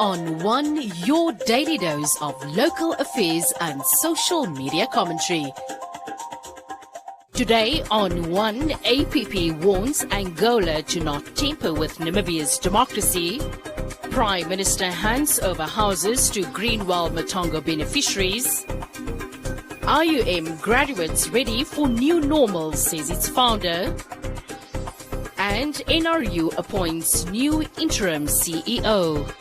on One, your daily dose of local affairs and social media commentary. Today on One, APP warns Angola to not tamper with Namibia's democracy. Prime Minister hands over houses to Greenwell Matongo beneficiaries. IUM graduates ready for new normal, says its founder. And NRU appoints new interim CEO.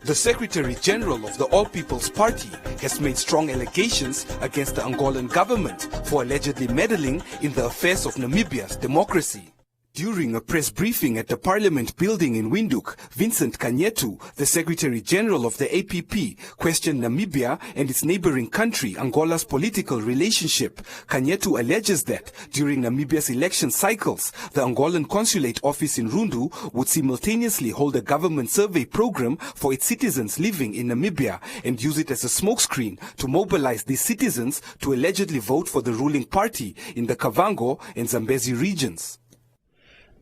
The Secretary General of the All People's Party has made strong allegations against the Angolan government for allegedly meddling in the affairs of Namibia's democracy. During a press briefing at the Parliament building in Windhoek, Vincent Canheto, the Secretary General of the APP, questioned Namibia and its neighboring country, Angola's political relationship. Canheto alleges that during Namibia's election cycles, the Angolan consulate office in Rundu would simultaneously hold a government survey program for its citizens living in Namibia and use it as a smokescreen to mobilize these citizens to allegedly vote for the ruling party in the Kavango and Zambezi regions.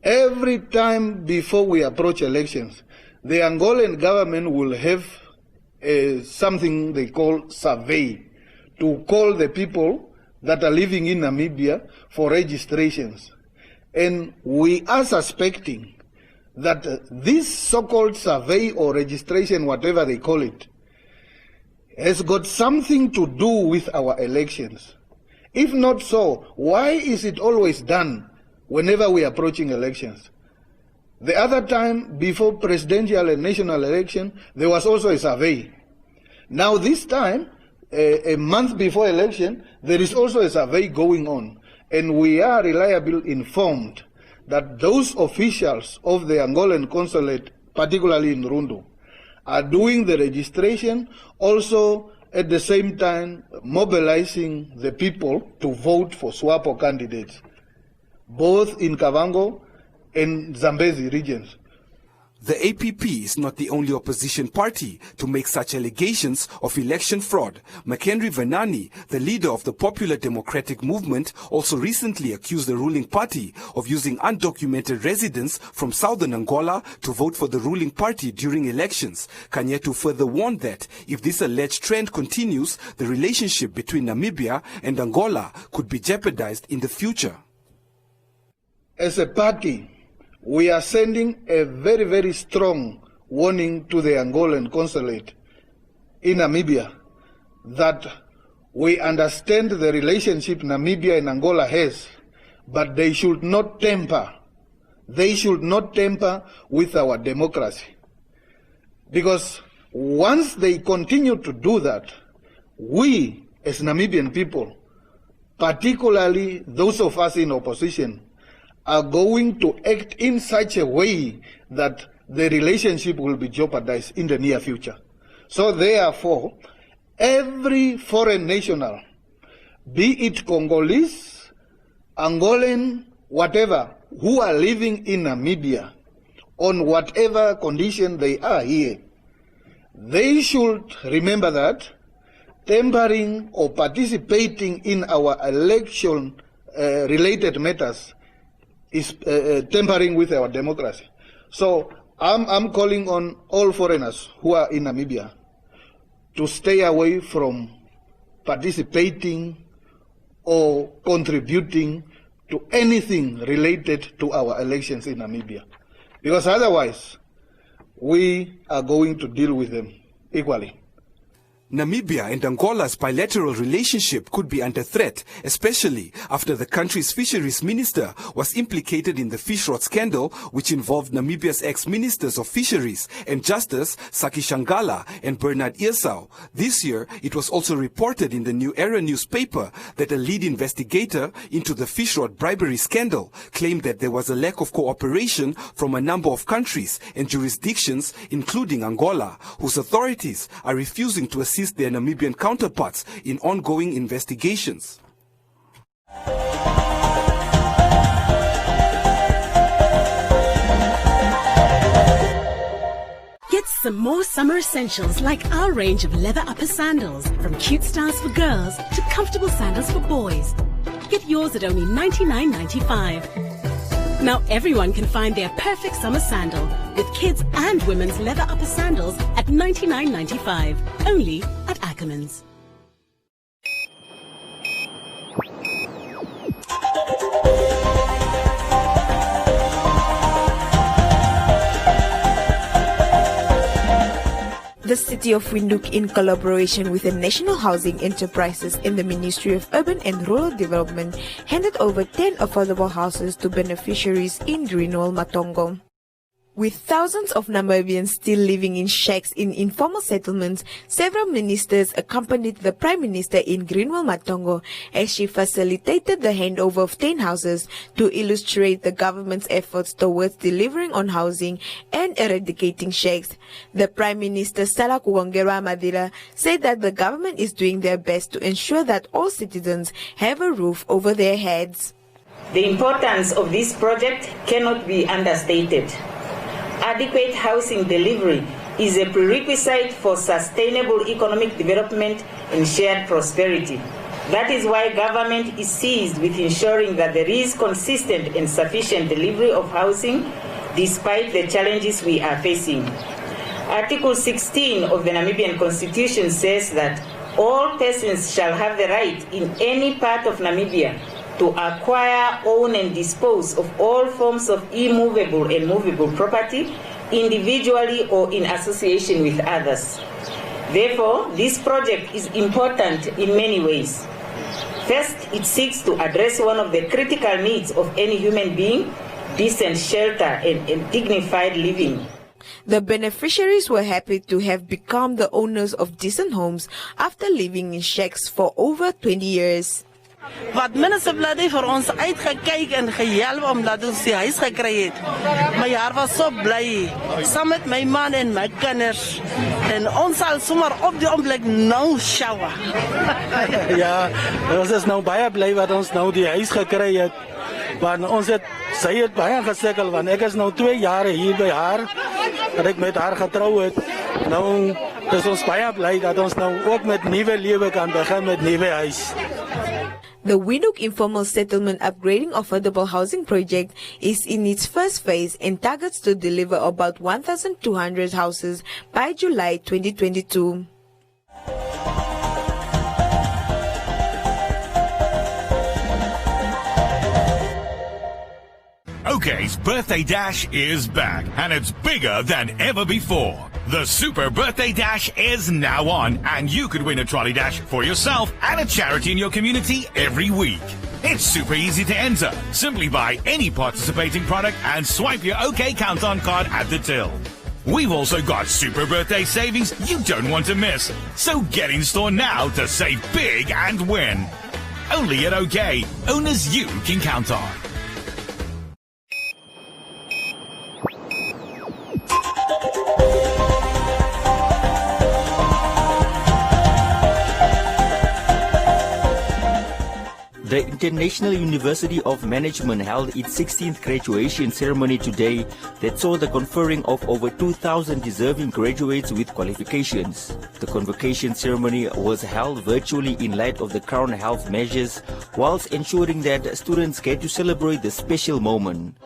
Every time before we approach elections, the Angolan government will have something they call survey to call the people that are living in Namibia for registrations. And we are suspecting that this so-called survey or registration, whatever they call it, has got something to do with our elections. If not so, why is it always done whenever we are approaching elections? The other time, before presidential and national election, there was also a survey. Now this time, a month before election, there is also a survey going on. And we are reliably informed that those officials of the Angolan consulate, particularly in Rundu, are doing the registration, also at the same time mobilizing the people to vote for SWAPO candidates, both in Kavango and Zambezi regions. The APP is not the only opposition party to make such allegations of election fraud. McHenry Venani, the leader of the Popular Democratic Movement, also recently accused the ruling party of using undocumented residents from southern Angola to vote for the ruling party during elections. Canheto further warned that if this alleged trend continues, the relationship between Namibia and Angola could be jeopardized in the future. As a party, we are sending a very, very strong warning to the Angolan consulate in Namibia that we understand the relationship Namibia and Angola has, but they should not tamper. They should not tamper with our democracy. Because once they continue to do that, we as Namibian people, particularly those of us in opposition, are going to act in such a way that the relationship will be jeopardized in the near future. So therefore, every foreign national, be it Congolese, Angolan, whatever, who are living in Namibia, on whatever condition they are here, they should remember that tampering or participating in our election related matters is tampering with our democracy. So I'm calling on all foreigners who are in Namibia to stay away from participating or contributing to anything related to our elections in Namibia. Because otherwise, we are going to deal with them equally. Namibia and Angola's bilateral relationship could be under threat, especially after the country's fisheries minister was implicated in the fish rot scandal, which involved Namibia's ex-ministers of fisheries and justice, Saki Shangala and Bernard Earsau. This year, it was also reported in the New Era newspaper that a lead investigator into the fish rot bribery scandal claimed that there was a lack of cooperation from a number of countries and jurisdictions, including Angola, whose authorities are refusing to assist their Namibian counterparts in ongoing investigations. Get some more summer essentials like our range of leather upper sandals, from cute styles for girls to comfortable sandals for boys. Get yours at only $99.95. Now everyone can find their perfect summer sandal with kids and women's leather upper sandals at $99.95. Only at Ackermans. The city of Windhoek, in collaboration with the National Housing Enterprises and the Ministry of Urban and Rural Development, handed over 10 affordable houses to beneficiaries in Greenwell, Matongo. With thousands of Namibians still living in shacks in informal settlements, several ministers accompanied the Prime Minister in Greenwell, Matongo as she facilitated the handover of 10 houses to illustrate the government's efforts towards delivering on housing and eradicating shacks. The Prime Minister, Sala Kugongera Madira, said that the government is doing their best to ensure that all citizens have a roof over their heads. The importance of this project cannot be understated. Adequate housing delivery is a prerequisite for sustainable economic development and shared prosperity. That is why government is seized with ensuring that there is consistent and sufficient delivery of housing despite the challenges we are facing. Article 16 of the Namibian Constitution says that all persons shall have the right in any part of Namibia to acquire, own and dispose of all forms of immovable and movable property, individually or in association with others. Therefore, this project is important in many ways. First, it seeks to address one of the critical needs of any human being, decent shelter and dignified living. The beneficiaries were happy to have become the owners of decent homes after living in shacks for over 20 years. Wat minister Bloody vir ons uitgekyk en gehelp omdat ons die huis gekry het. My jaar was so bly, saam met my man en my kinders. En ons sal sommer op die oomblik nou shower. Ja, ons is nou baie bly wat ons nou die huis gekry het. Want sy het baie gesukkel, want ek is nou 2 jare hier by haar, dat ek met haar getrou het. Nou is ons baie bly dat ons nou ook met nuwe lewe kan begin met nuwe huis. The Windhoek Informal Settlement Upgrading Affordable Housing Project is in its first phase and targets to deliver about 1,200 houses by July 2022. OK's Birthday Dash is back, and it's bigger than ever before. The Super Birthday Dash is now on, and you could win a trolley dash for yourself and a charity in your community every week. It's super easy to enter. Simply buy any participating product and swipe your OK Count-On card at the till. We've also got Super Birthday savings you don't want to miss. So get in store now to save big and win. Only at OK, owners you can count on. The International University of Management held its 16th graduation ceremony today that saw the conferring of over 2,000 deserving graduates with qualifications. The convocation ceremony was held virtually in light of the Crown Health measures, whilst ensuring that students get to celebrate the special moment.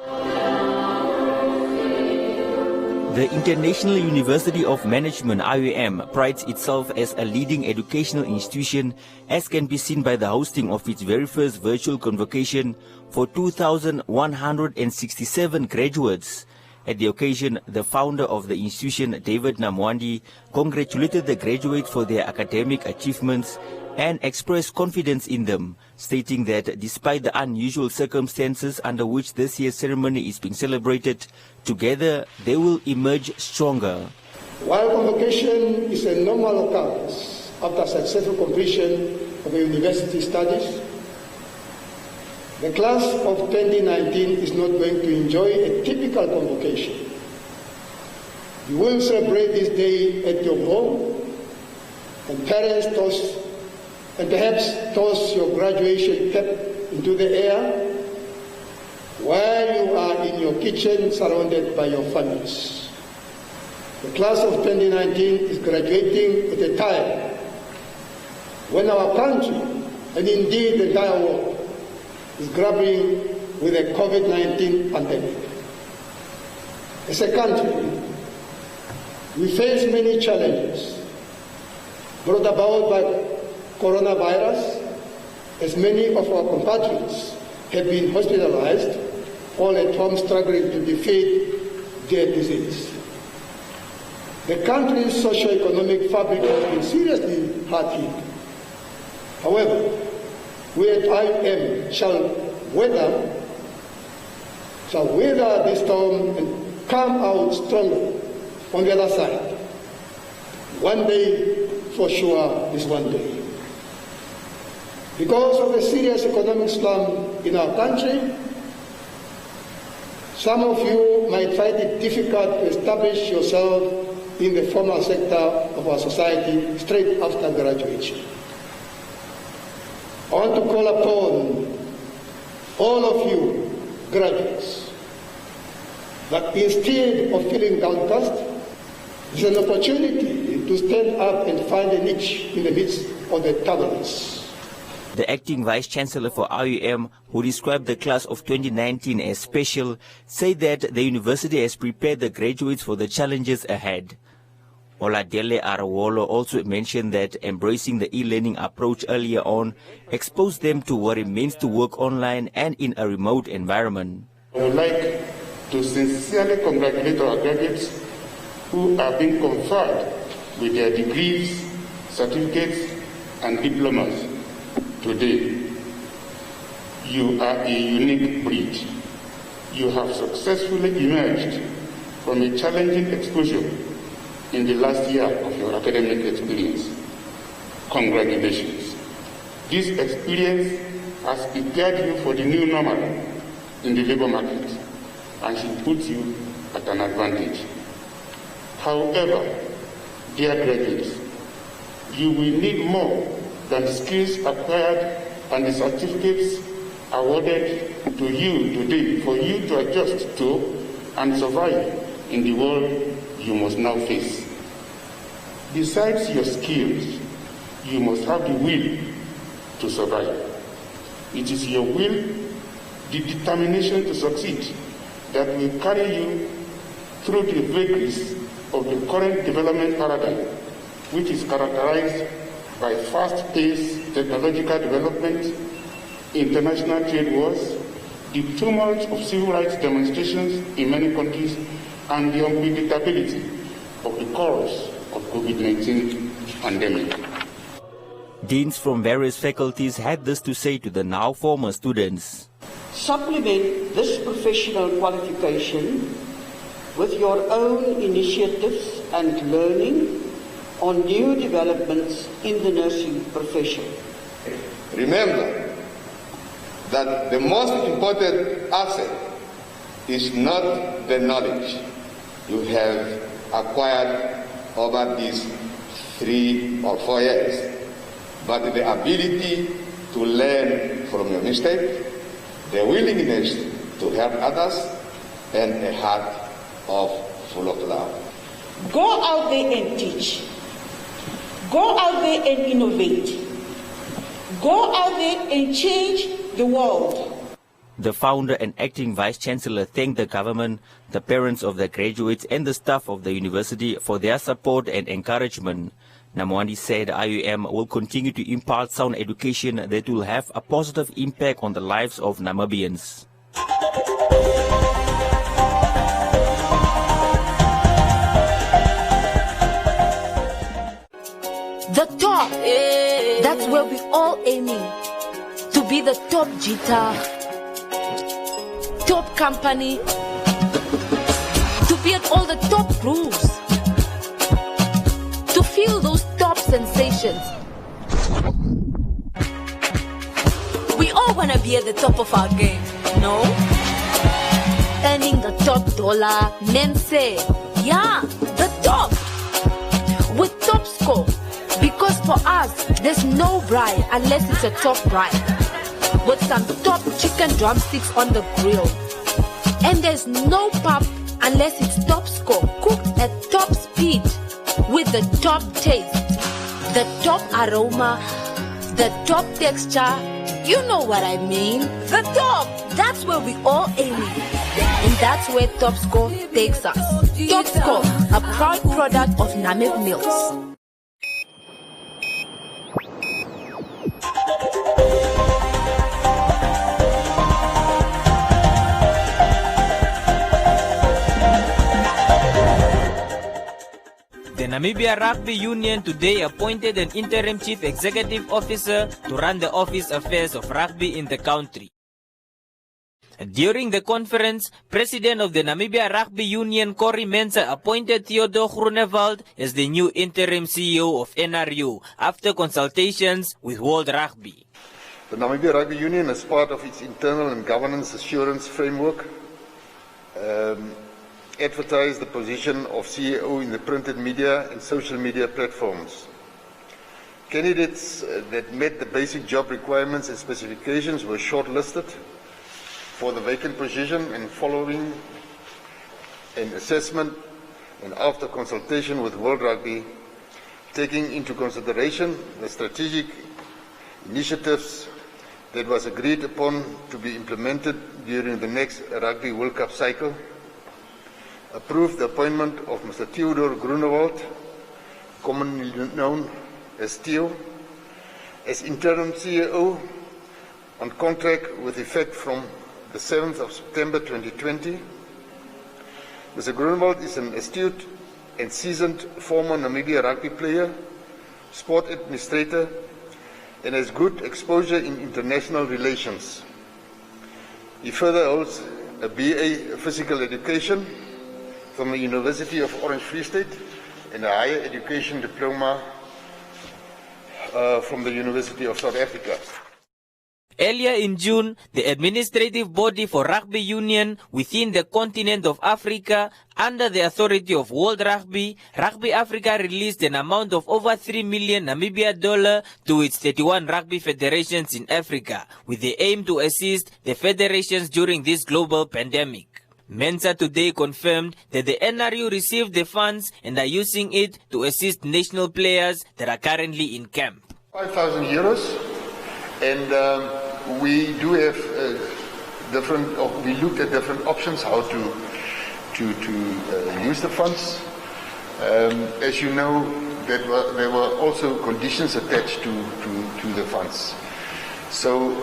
The International University of Management (IUM) prides itself as a leading educational institution, as can be seen by the hosting of its very first virtual convocation for 2,167 graduates. At the occasion, the founder of the institution, David Namwandi, congratulated the graduates for their academic achievements and expressed confidence in them, stating that despite the unusual circumstances under which this year's ceremony is being celebrated, together they will emerge stronger. While convocation is a normal occurrence after successful completion of university studies, the class of 2019 is not going to enjoy a typical convocation. You will celebrate this day at your home, and parents toss and perhaps toss your graduation cap into the air while you are in your kitchen surrounded by your families. The class of 2019 is graduating at a time when our country, and indeed the entire world, is grappling with the COVID-19 pandemic. As a country, we face many challenges brought about by coronavirus, as many of our compatriots have been hospitalized, all at home struggling to defeat their disease. The country's socio-economic fabric has been seriously hard hit. However, we at IUM shall weather this storm and come out stronger on the other side. One day, for sure, is one day. Because of the serious economic slump in our country, some of you might find it difficult to establish yourself in the formal sector of our society straight after graduation. I want to call upon all of you graduates that instead of feeling downcast, it's an opportunity to stand up and find a niche in the midst of the turbulence. The acting Vice-Chancellor for IUM, who described the class of 2019 as special, said that the university has prepared the graduates for the challenges ahead. Oladele Arawolo also mentioned that embracing the e-learning approach earlier on exposed them to what it means to work online and in a remote environment. I would like to sincerely congratulate our graduates who are being conferred with their degrees, certificates, and diplomas today. You are a unique breed. You have successfully emerged from a challenging exposure in the last year of your academic experience. Congratulations. This experience has prepared you for the new normal in the labor market and should put you at an advantage. However, dear graduates, you will need more than the skills acquired and the certificates awarded to you today for you to adjust to and survive in the world you must now face. Besides your skills, you must have the will to survive. It is your will, the determination to succeed, that will carry you through the vagaries of the current development paradigm, which is characterized by fast-paced technological development, international trade wars, the tumult of civil rights demonstrations in many countries, and the unpredictability of the course of COVID-19 pandemic. Deans from various faculties had this to say to the now former students. Supplement this professional qualification with your own initiatives and learning on new developments in the nursing profession. Remember that the most important asset is not the knowledge you have acquired over these 3 or 4 years, but the ability to learn from your mistake, the willingness to help others, and a heart full of love. Go out there and teach. Go out there and innovate. Go out there and change the world. The founder and acting Vice-Chancellor thanked the government, the parents of the graduates and the staff of the university for their support and encouragement. Namwandi said IUM will continue to impart sound education that will have a positive impact on the lives of Namibians. The top, that's where we all aiming. To be the top guitar, top company, to be at all the top grooves, to feel those top sensations. We all want to be at the top of our game, no? Earning the top dollar, men say, yeah, the top, with top score. Because for us, there's no braai unless it's a top braai, with some top chicken drumsticks on the grill. And there's no pub unless it's top score, cooked at top speed, with the top taste, the top aroma, the top texture, You know what I mean. The top. That's where we all aim. And that's where Top Score takes us. Top Score, a proud product of Namib Mills. The Namibia Rugby Union today appointed an interim chief executive officer to run the office affairs of rugby in the country. During the conference, President of the Namibia Rugby Union, Corrie Mensah, appointed Theodore Groenewald as the new interim CEO of NRU after consultations with World Rugby. The Namibia Rugby Union, as part of its internal and governance assurance framework, advertised the position of CEO in the printed media and social media platforms. Candidates that met the basic job requirements and specifications were shortlisted for the vacant position, and following an assessment and after consultation with World Rugby, taking into consideration the strategic initiatives that was agreed upon to be implemented during the next Rugby World Cup cycle, approved the appointment of Mr. Theodore Groenewald, commonly known as Theo, as interim CEO on contract with effect from the 7th of September 2020. Mr. Groenewald is an astute and seasoned former Namibia rugby player, sport administrator, and has good exposure in international relations. He further holds a BA Physical Education from the University of Orange Free State and a higher education diploma from the University of South Africa. Earlier in June, the administrative body for Rugby Union within the continent of Africa, under the authority of World Rugby, Rugby Africa released an amount of over 3 million Namibia dollar to its 31 rugby federations in Africa, with the aim to assist the federations during this global pandemic. Mensah today confirmed that the NRU received the funds and are using it to assist national players that are currently in camp. 5,000 euros, and we do have we looked at different options how to use the funds. As you know, there were also conditions attached to the funds. So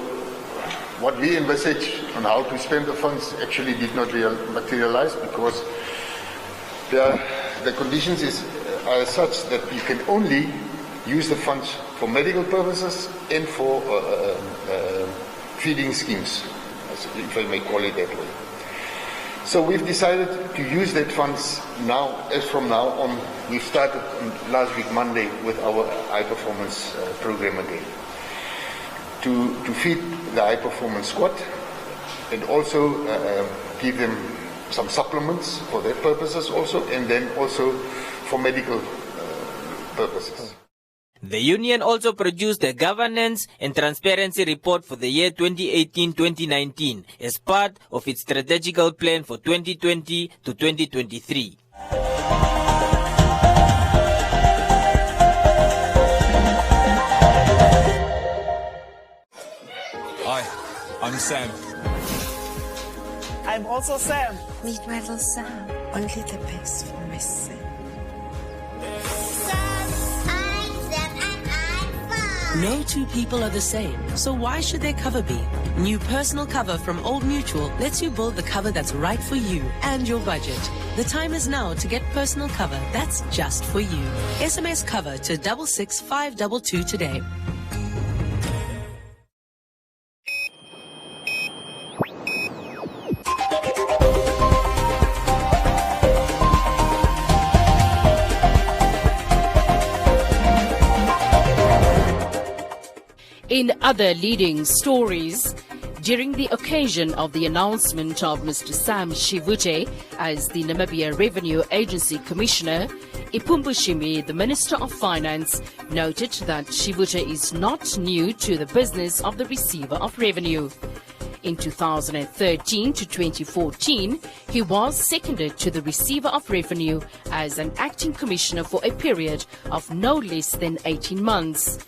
what we envisaged on how to spend the funds actually did not materialize, because the conditions are such that you can only use the funds for medical purposes and for feeding schemes, if I may call it that way. So we've decided to use that funds now, as from now on. We've started last week Monday with our high performance program again, to feed the high performance squad and also give them some supplements for their purposes also, and then also for medical purposes. The union also produced a governance and transparency report for the year 2018-2019 as part of its strategical plan for 2020 to 2023. Hi, I'm Sam. I'm also Sam. Meet my little Sam. Only the best for my Sam. No two people are the same, so why should their cover be? New personal cover from Old Mutual lets you build the cover that's right for you and your budget. The time is now to get personal cover that's just for you. SMS cover to 66522 today. In other leading stories, during the occasion of the announcement of Mr. Sam Shivute as the Namibia Revenue Agency Commissioner, Ipumbushimi, the Minister of Finance, noted that Shivute is not new to the business of the Receiver of Revenue. In 2013 to 2014, he was seconded to the Receiver of Revenue as an acting commissioner for a period of no less than 18 months.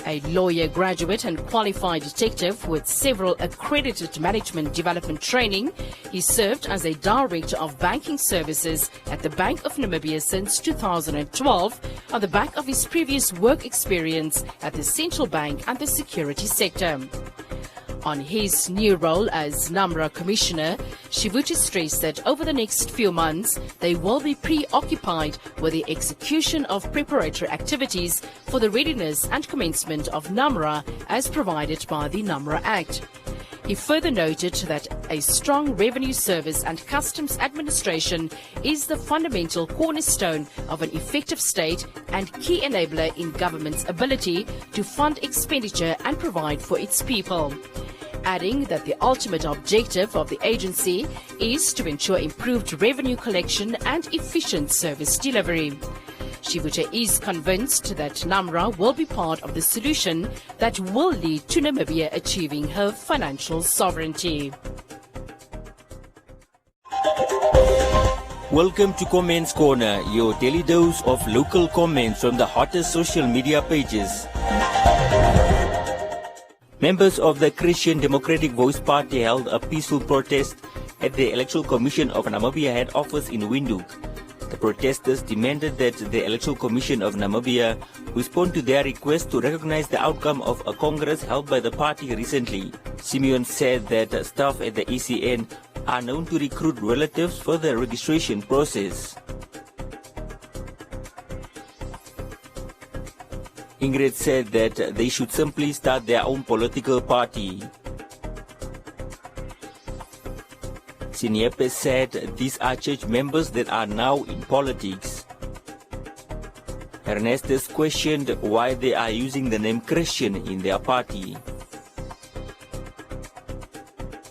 A lawyer graduate and qualified detective with several accredited management development training, he served as a director of banking services at the Bank of Namibia since 2012 on the back of his previous work experience at the central bank and the security sector. On his new role as NAMRA Commissioner, Shivuti stressed that over the next few months, they will be preoccupied with the execution of preparatory activities for the readiness and commencement of NAMRA as provided by the NAMRA Act. He further noted that a strong revenue service and customs administration is the fundamental cornerstone of an effective state and key enabler in government's ability to fund expenditure and provide for its people. Adding that the ultimate objective of the agency is to ensure improved revenue collection and efficient service delivery. Shivuti is convinced that NAMRA will be part of the solution that will lead to Namibia achieving her financial sovereignty. Welcome to Comments Corner, your daily dose of local comments from the hottest social media pages. Members of the Christian Democratic Voice Party held a peaceful protest at the Electoral Commission of Namibia head office in Windhoek. The protesters demanded that the Electoral Commission of Namibia respond to their request to recognize the outcome of a congress held by the party recently. Simeon said that staff at the ECN are known to recruit relatives for the registration process. Ingrid said that they should simply start their own political party. Siniepe said these are church members that are now in politics. Ernestus questioned why they are using the name Christian in their party.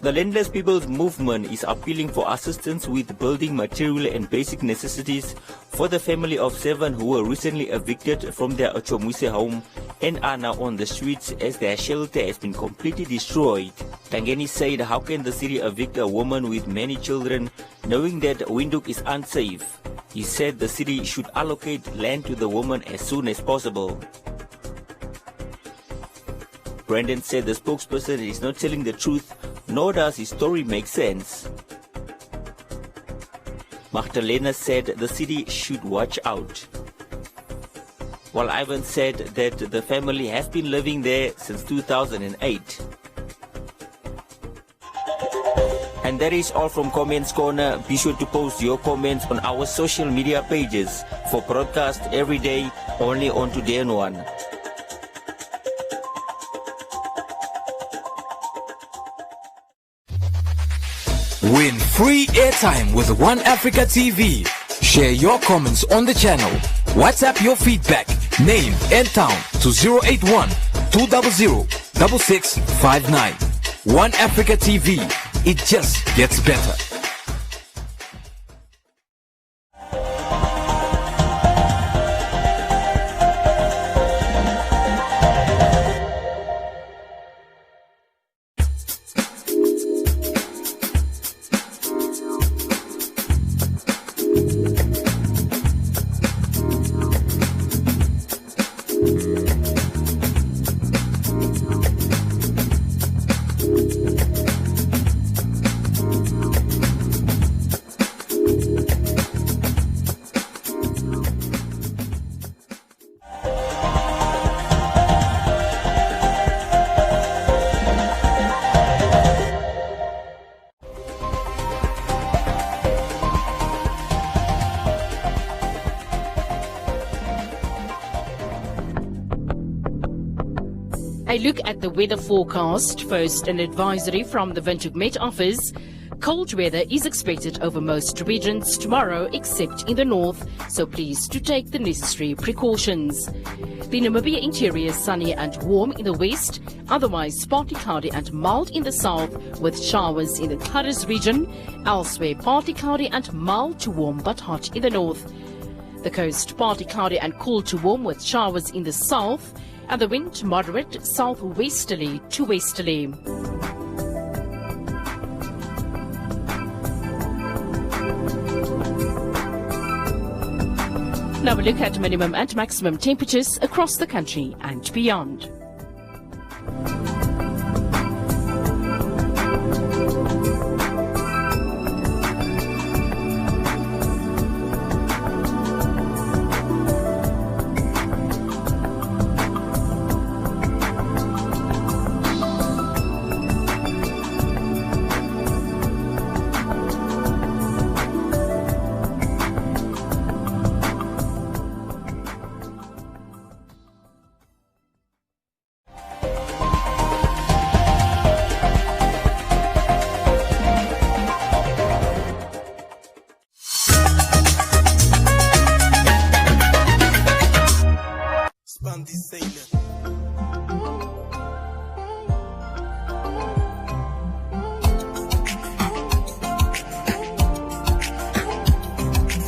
The Landless People's Movement is appealing for assistance with building material and basic necessities for the family of 7 who were recently evicted from their Ochomwise home and are now on the streets as their shelter has been completely destroyed. Tangeni said, how can the city evict a woman with many children knowing that Windhoek is unsafe? He said the city should allocate land to the woman as soon as possible. Brandon said the spokesperson is not telling the truth, nor does his story make sense. Magdalena said the city should watch out. While Ivan said that the family has been living there since 2008. And that is all from Comments Corner. Be sure to post your comments on our social media pages for broadcast every day only on Today and One. Win free airtime with One Africa TV. Share your comments on the channel. WhatsApp your feedback, name and town to 081 200 6659. One Africa TV. It just gets better. A look at the weather forecast. First, an advisory from the Windhoek Met Office. Cold weather is expected over most regions tomorrow except in the north, so please to take the necessary precautions. The Namibia interior sunny and warm in the west, otherwise partly cloudy and mild in the south with showers in the Karis region. Elsewhere partly cloudy and mild to warm but hot in the north. The coast partly cloudy and cool to warm with showers in the south, and the wind moderate southwesterly to westerly. Now we look at minimum and maximum temperatures across the country and beyond.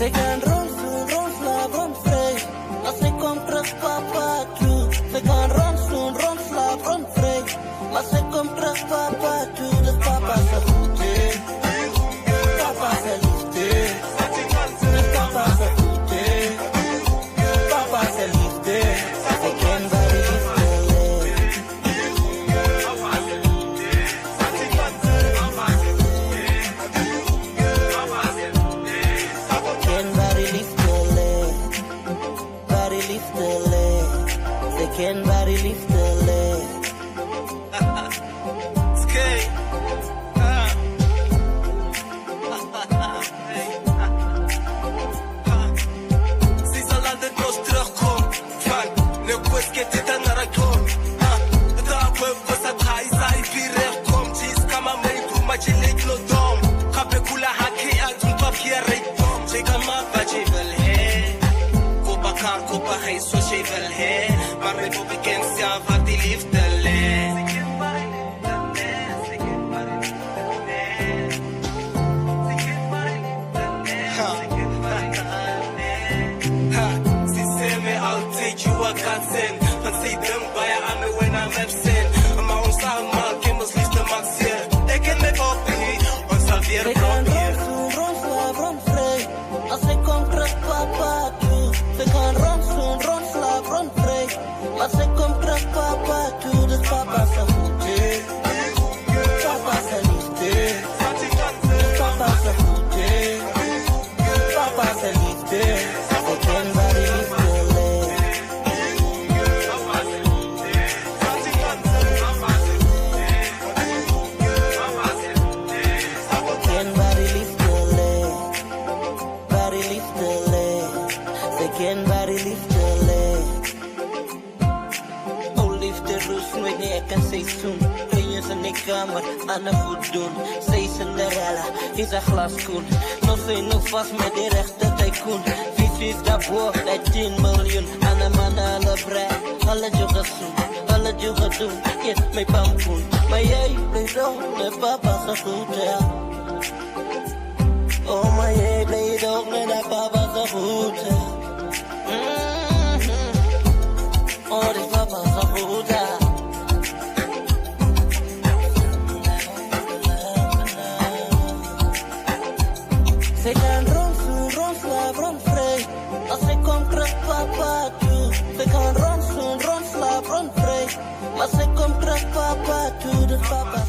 Ze gaan rondslaap, rondvrij. Als ik kom terug, papa toe. Ze gaan rondslaap, rondvrij. Als ik kom terug, papa toe. Dus papa zegt goed, papa zegt liefde. Dus papa zegt goed, papa zegt liefde. Ik ken bij de liefde leef. Ken bij de liefde leef. Bij de liefde leef. Ze ken bij de liefde leef. Maar met op ik ken zelf had die liefde leef. Ze zei me altijd, you are godsend. Van zij dem bij aan me when I'm absent. Maar ons allemaal ken ons liefde maxeer. Ik ken me op ons alweer probeer. Rondslaap, rondvrij. Als ik kom terug, papa toe. Ze gaan rondslaap, rondvrij. Als ik kom terug, papa toe. Dus papa zegt goed, papa zegt liefde. Dus papa zegt goed, papa zegt liefde. Ik ken waar die liefde leeft. Ik ken waar die liefde leeft. Waar die liefde leeft. Ze ken waar die liefde leeft. Oh liefde rust wanneer ik een seizoen. Vriendjes in de kamer aan de voet doen. Zij Cinderella is een glaskoen. Nog zijn nog vast met die rechte tycoon. Vies daarvoor, dat 10 miljoen. Aan de mannen alle brei, alle joggen zoen. Alle joggen doen, ja, mijn pampoen. Maar jij blijft ook met papa zo goed, ja. Oh, maar jij blijft ook met papa zo goed, ja. Oh, die papa zo goed, ja. Ze gaan rondslaap, rondvrij. Als ik kom terug, papa toe. Ze gaan rondslaap, rondvrij. Als ik kom terug, papa toe. Dus papa